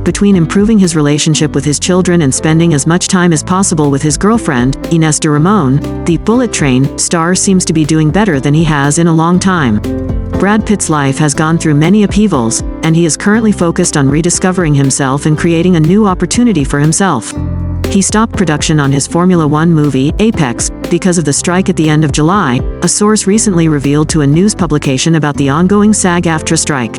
Between improving his relationship with his children and spending as much time as possible with his girlfriend, Inés de Ramon, the Bullet Train star seems to be doing better than he has in a long time. Brad Pitt's life has gone through many upheavals, and he is currently focused on rediscovering himself and creating a new opportunity for himself. He stopped production on his Formula One movie, Apex, because of the strike at the end of July, a source recently revealed to a news publication about the ongoing SAG-AFTRA strike.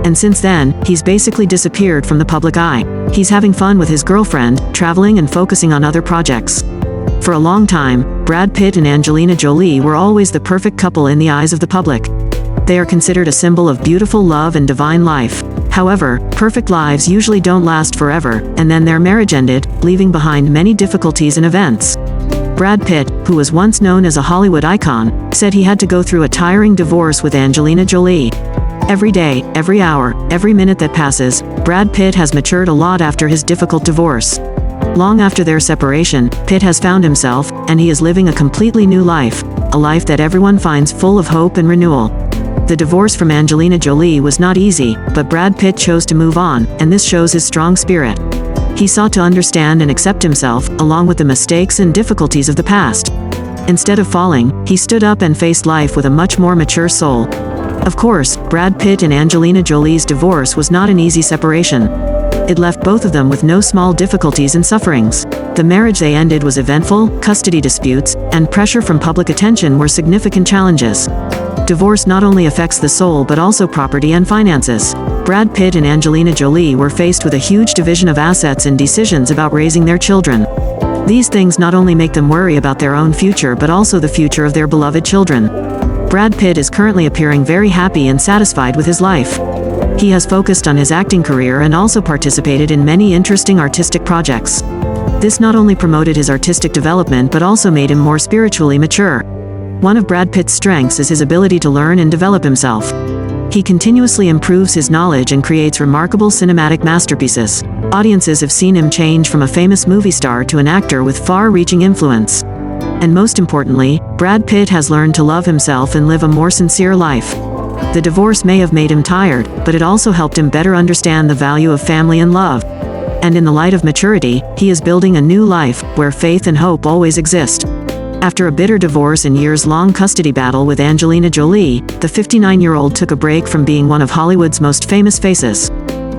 And since then, he's basically disappeared from the public eye. He's having fun with his girlfriend, traveling and focusing on other projects. For a long time, Brad Pitt and Angelina Jolie were always the perfect couple in the eyes of the public. They are considered a symbol of beautiful love and divine life. However, perfect lives usually don't last forever, and then their marriage ended, leaving behind many difficulties and events. Brad Pitt, who was once known as a Hollywood icon, said he had to go through a tiring divorce with Angelina Jolie. Every day, every hour, every minute that passes, Brad Pitt has matured a lot after his difficult divorce. Long after their separation, Pitt has found himself, and he is living a completely new life, a life that everyone finds full of hope and renewal. The divorce from Angelina Jolie was not easy, but Brad Pitt chose to move on, and this shows his strong spirit. He sought to understand and accept himself, along with the mistakes and difficulties of the past. Instead of falling, he stood up and faced life with a much more mature soul. Of course, Brad Pitt and Angelina Jolie's divorce was not an easy separation. It left both of them with no small difficulties and sufferings. The marriage they ended was eventful, custody disputes, and pressure from public attention were significant challenges. Divorce not only affects the soul but also property and finances. Brad Pitt and Angelina Jolie were faced with a huge division of assets and decisions about raising their children. These things not only make them worry about their own future but also the future of their beloved children. Brad Pitt is currently appearing very happy and satisfied with his life. He has focused on his acting career and also participated in many interesting artistic projects. This not only promoted his artistic development but also made him more spiritually mature. One of Brad Pitt's strengths is his ability to learn and develop himself. He continuously improves his knowledge and creates remarkable cinematic masterpieces. Audiences have seen him change from a famous movie star to an actor with far-reaching influence. And most importantly, Brad Pitt has learned to love himself and live a more sincere life. The divorce may have made him tired, but it also helped him better understand the value of family and love. And in the light of maturity, he is building a new life, where faith and hope always exist. After a bitter divorce and years-long custody battle with Angelina Jolie, the 59-year-old took a break from being one of Hollywood's most famous faces.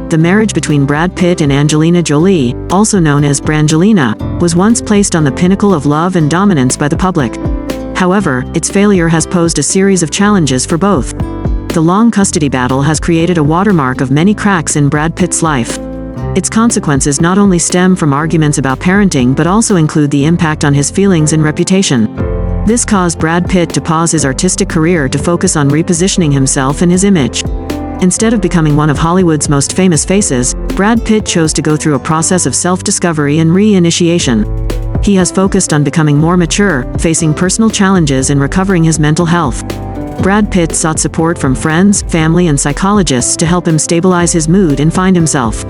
The marriage between Brad Pitt and Angelina Jolie, also known as Brangelina, was once placed on the pinnacle of love and dominance by the public. However, its failure has posed a series of challenges for both. The long custody battle has created a watermark of many cracks in Brad Pitt's life. Its consequences not only stem from arguments about parenting but also include the impact on his feelings and reputation. This caused Brad Pitt to pause his artistic career to focus on repositioning himself and his image. Instead of becoming one of Hollywood's most famous faces, Brad Pitt chose to go through a process of self-discovery and re-initiation. He has focused on becoming more mature, facing personal challenges and recovering his mental health. Brad Pitt sought support from friends, family, and psychologists to help him stabilize his mood and find himself.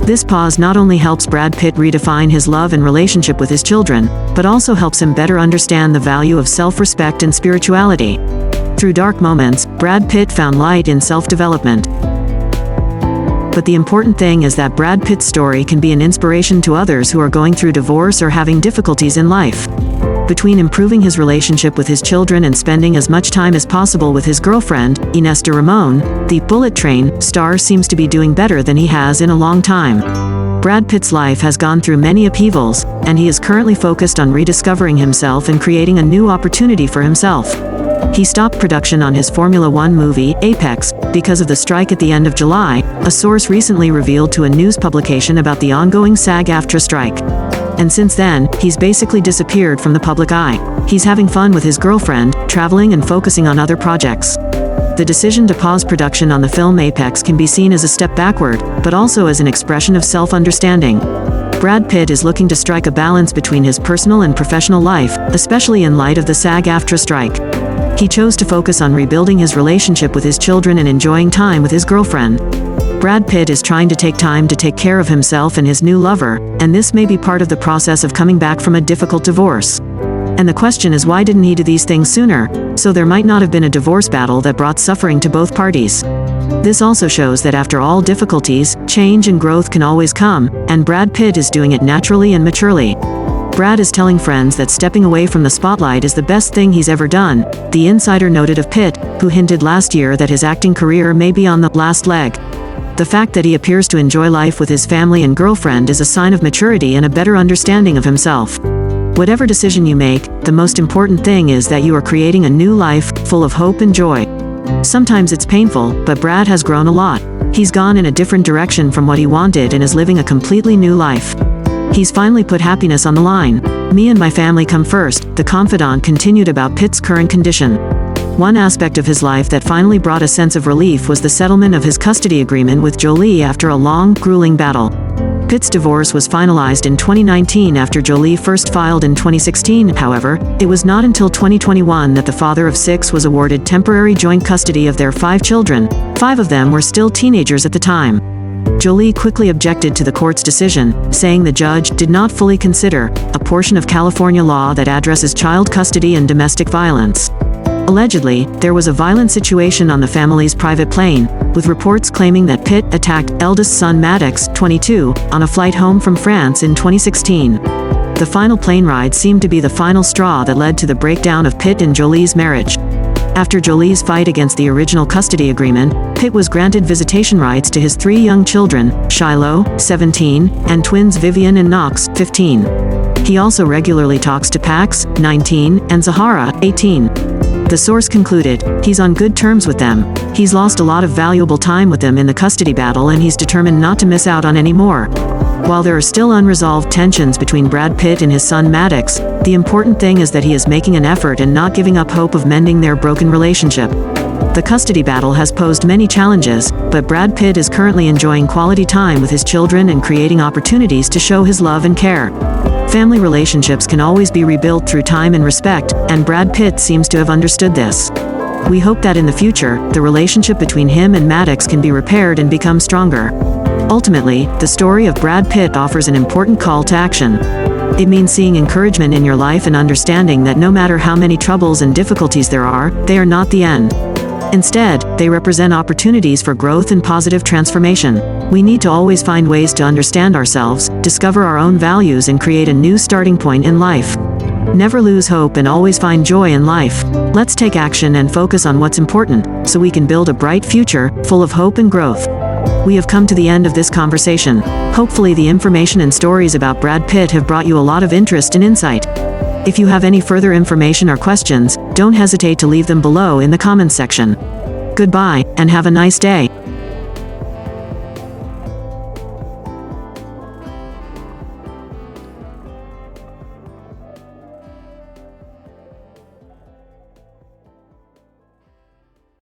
This pause not only helps Brad Pitt redefine his love and relationship with his children, but also helps him better understand the value of self-respect and spirituality. Through dark moments, Brad Pitt found light in self-development. But the important thing is that Brad Pitt's story can be an inspiration to others who are going through divorce or having difficulties in life. Between improving his relationship with his children and spending as much time as possible with his girlfriend, Inés de Ramon, the Bullet Train star seems to be doing better than he has in a long time. Brad Pitt's life has gone through many upheavals, and he is currently focused on rediscovering himself and creating a new opportunity for himself. He stopped production on his Formula One movie, Apex, because of the strike at the end of July, a source recently revealed to a news publication about the ongoing SAG-AFTRA strike. And since then, he's basically disappeared from the public eye. He's having fun with his girlfriend, traveling and focusing on other projects. The decision to pause production on the film Apex can be seen as a step backward, but also as an expression of self-understanding. Brad Pitt is looking to strike a balance between his personal and professional life, especially in light of the SAG-AFTRA strike. He chose to focus on rebuilding his relationship with his children and enjoying time with his girlfriend. Brad Pitt is trying to take time to take care of himself and his new lover, and this may be part of the process of coming back from a difficult divorce. And the question is, why didn't he do these things sooner? So there might not have been a divorce battle that brought suffering to both parties. This also shows that after all difficulties, change and growth can always come, and Brad Pitt is doing it naturally and maturely. Brad is telling friends that stepping away from the spotlight is the best thing he's ever done, the insider noted of Pitt, who hinted last year that his acting career may be on the last leg. The fact that he appears to enjoy life with his family and girlfriend is a sign of maturity and a better understanding of himself. Whatever decision you make, the most important thing is that you are creating a new life, full of hope and joy. Sometimes it's painful, but Brad has grown a lot. He's gone in a different direction from what he wanted and is living a completely new life. He's finally put happiness on the line. "Me and my family come first," the confidant continued about Pitt's current condition. One aspect of his life that finally brought a sense of relief was the settlement of his custody agreement with Jolie after a long, grueling battle. Pitt's divorce was finalized in 2019 after Jolie first filed in 2016. However, it was not until 2021 that the father of 6 was awarded temporary joint custody of their 5 children. 5 of them were still teenagers at the time. Jolie quickly objected to the court's decision, saying the judge did not fully consider a portion of California law that addresses child custody and domestic violence. Allegedly, there was a violent situation on the family's private plane, with reports claiming that Pitt attacked eldest son Maddox, 22, on a flight home from France in 2016. The final plane ride seemed to be the final straw that led to the breakdown of Pitt and Jolie's marriage. After Jolie's fight against the original custody agreement, Pitt was granted visitation rights to his 3 young children, Shiloh, 17, and twins Vivian and Knox, 15. He also regularly talks to Pax, 19, and Zahara, 18. The source concluded, "He's on good terms with them. He's lost a lot of valuable time with them in the custody battle and he's determined not to miss out on any more." While there are still unresolved tensions between Brad Pitt and his son Maddox, the important thing is that he is making an effort and not giving up hope of mending their broken relationship. The custody battle has posed many challenges, but Brad Pitt is currently enjoying quality time with his children and creating opportunities to show his love and care. Family relationships can always be rebuilt through time and respect, and Brad Pitt seems to have understood this. We hope that in the future, the relationship between him and Maddox can be repaired and become stronger. Ultimately, the story of Brad Pitt offers an important call to action. It means seeing encouragement in your life and understanding that no matter how many troubles and difficulties there are, they are not the end. Instead, they represent opportunities for growth and positive transformation. We need to always find ways to understand ourselves, discover our own values, and create a new starting point in life. Never lose hope and always find joy in life. Let's take action and focus on what's important, so we can build a bright future, full of hope and growth. We have come to the end of this conversation. Hopefully the information and stories about Brad Pitt have brought you a lot of interest and insight. If you have any further information or questions, don't hesitate to leave them below in the comments section. Goodbye, and have a nice day.